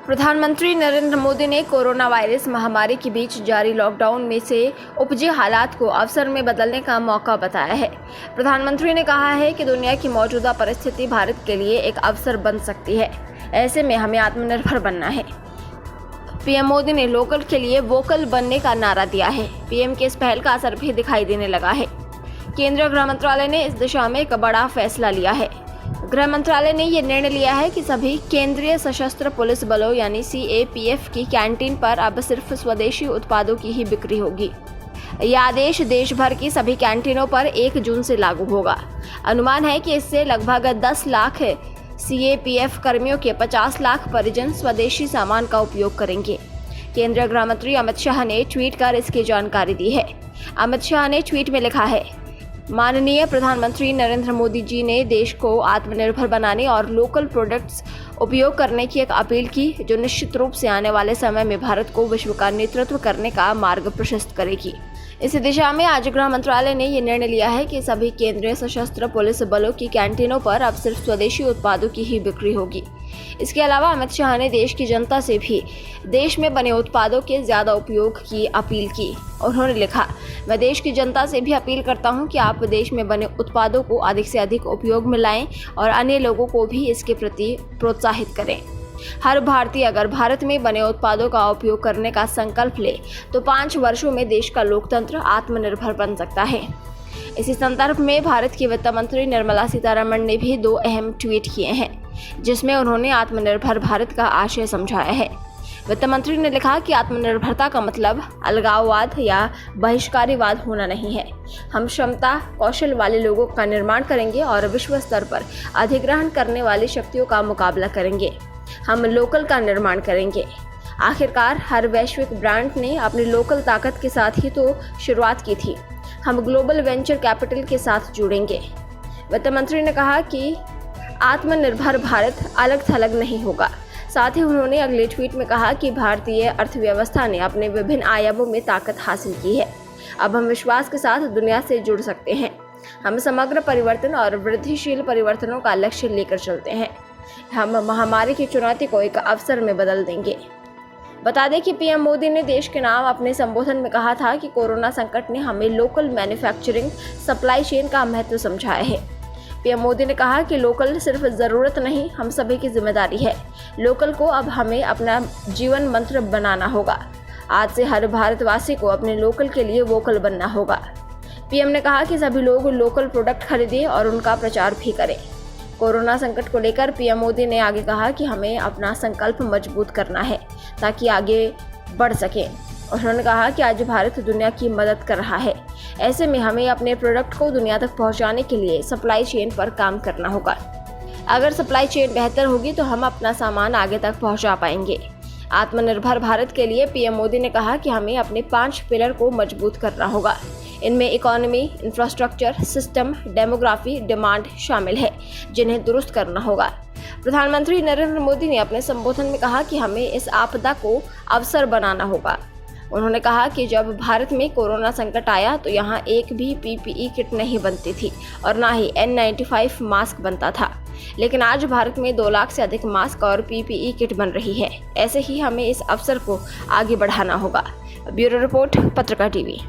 प्रधानमंत्री नरेंद्र मोदी ने corona virus महामारी के बीच जारी लॉकडाउन में से उपजे हालात को अवसर में बदलने का मौका बताया है। प्रधानमंत्री ने कहा है कि दुनिया की मौजूदा परिस्थिति भारत के लिए एक अवसर बन सकती है। ऐसे में हमें आत्मनिर्भर बनना है। पीएम मोदी ने लोकल के लिए वोकल बनने का नारा दिया है। पीएम के इस पहल का असर भी दिखाई देने लगा है। केंद्रीय गृह मंत्रालय ने इस दिशा में एक बड़ा फैसला लिया है। गृह मंत्रालय ने यह निर्णय लिया है कि सभी केंद्रीय सशस्त्र पुलिस बलों यानी CAPF की कैंटीन पर अब सिर्फ स्वदेशी उत्पादों की ही बिक्री होगी। यह आदेश देश भर की सभी कैंटीनों पर 1 जून से लागू होगा। अनुमान है कि इससे लगभग 10 लाख CAPF कर्मियों के 50 लाख परिजन स्वदेशी सामान का उपयोग करेंगे। केंद्रीय गृह मंत्री अमित शाह ने ट्वीट कर इसकी जानकारी दी है। अमित शाह ने ट्वीट में लिखा है, माननीय प्रधानमंत्री नरेंद्र मोदी जी ने देश को आत्मनिर्भर बनाने और लोकल प्रोडक्ट्स उपयोग करने की एक अपील की, जो निश्चित रूप से आने वाले समय में भारत को विश्व का नेतृत्व करने का मार्ग प्रशस्त करेगी। इसी दिशा में आज गृह मंत्रालय ने यह निर्णय लिया है कि सभी केंद्रीय सशस्त्र पुलिस बलों की कैंटीनों पर अब सिर्फ स्वदेशी उत्पादों की ही बिक्री होगी। इसके अलावा अमित शाह ने देश की जनता से भी देश में बने उत्पादों के ज्यादा उपयोग की अपील की। उन्होंने लिखा, मैं देश की जनता से भी अपील करता हूं कि आप देश में बने उत्पादों को अधिक से अधिक उपयोग में लाएं और अन्य लोगों को भी इसके प्रति प्रोत्साहित करें। हर भारतीय अगर भारत में बने उत्पादों का उपयोग करने का संकल्प ले तो 5 वर्षों में देश का लोकतंत्र आत्मनिर्भर बन सकता है। इसी संदर्भ में भारत की वित्त मंत्री निर्मला सीतारमण ने भी 2 अहम ट्वीट किए हैं, जिसमें उन्होंने आत्मनिर्भर भारत का आशय समझाया है। वित्त मंत्री ने लिखा कि आत्मनिर्भरता का मतलब अलगाववाद या बहिष्कारवाद होना नहीं है। हम क्षमता कौशल वाले लोगों का निर्माण करेंगे और विश्व स्तर पर अधिग्रहण करने वाली शक्तियों का मुकाबला करेंगे। हम लोकल का निर्माण करेंगे। आखिरकार हर वैश्विक ब्रांड ने अपनी लोकल ताकत के साथ ही तो शुरुआत की थी। हम ग्लोबल वेंचर कैपिटल के साथ जुड़ेंगे। वित्त मंत्री ने कहा कि आत्मनिर्भर भारत अलग थलग नहीं होगा। साथ ही उन्होंने अगले ट्वीट में कहा कि भारतीय अर्थव्यवस्था ने अपने विभिन्न आयामों में ताकत हासिल की है। अब हम विश्वास के साथ दुनिया से जुड़ सकते हैं। हम समग्र परिवर्तन और वृद्धिशील परिवर्तनों का लक्ष्य लेकर चलते हैं। हम महामारी की चुनौती को एक अवसर में बदल देंगे। बता दें कि पीएम मोदी ने देश के नाम अपने संबोधन में कहा था कि कोरोना संकट ने हमें लोकल मैन्युफैक्चरिंग सप्लाई चेन का महत्व समझाया है। पीएम मोदी ने कहा कि लोकल सिर्फ ज़रूरत नहीं, हम सभी की जिम्मेदारी है। लोकल को अब हमें अपना जीवन मंत्र बनाना होगा। आज से हर भारतवासी को अपने लोकल के लिए वोकल बनना होगा। पीएम ने कहा कि सभी लोग लोकल प्रोडक्ट खरीदें और उनका प्रचार भी करें। कोरोना संकट को लेकर पीएम मोदी ने आगे कहा कि हमें अपना संकल्प मजबूत करना है ताकि आगे बढ़ सकें। उन्होंने कहा कि आज भारत दुनिया की मदद कर रहा है। ऐसे में हमें अपने प्रोडक्ट को दुनिया तक पहुंचाने के लिए सप्लाई चेन पर काम करना होगा। अगर सप्लाई चेन बेहतर होगी तो हम अपना सामान आगे तक पहुंचा पाएंगे। आत्मनिर्भर भारत के लिए पीएम मोदी ने कहा कि हमें अपने 5 पिलर को मजबूत करना होगा। इनमें economy, infrastructure, system, demography, demand शामिल है, जिन्हें दुरुस्त करना होगा। प्रधानमंत्री नरेंद्र मोदी ने अपने संबोधन में कहा कि हमें इस आपदा को अवसर बनाना होगा। उन्होंने कहा कि जब भारत में कोरोना संकट आया तो यहाँ एक भी PPE किट नहीं बनती थी और ना ही N95 मास्क बनता था, लेकिन आज भारत में 2 लाख से अधिक मास्क और PPE किट बन रही है। ऐसे ही हमें इस अवसर को आगे बढ़ाना होगा। ब्यूरो रिपोर्ट, पत्रकार टीवी।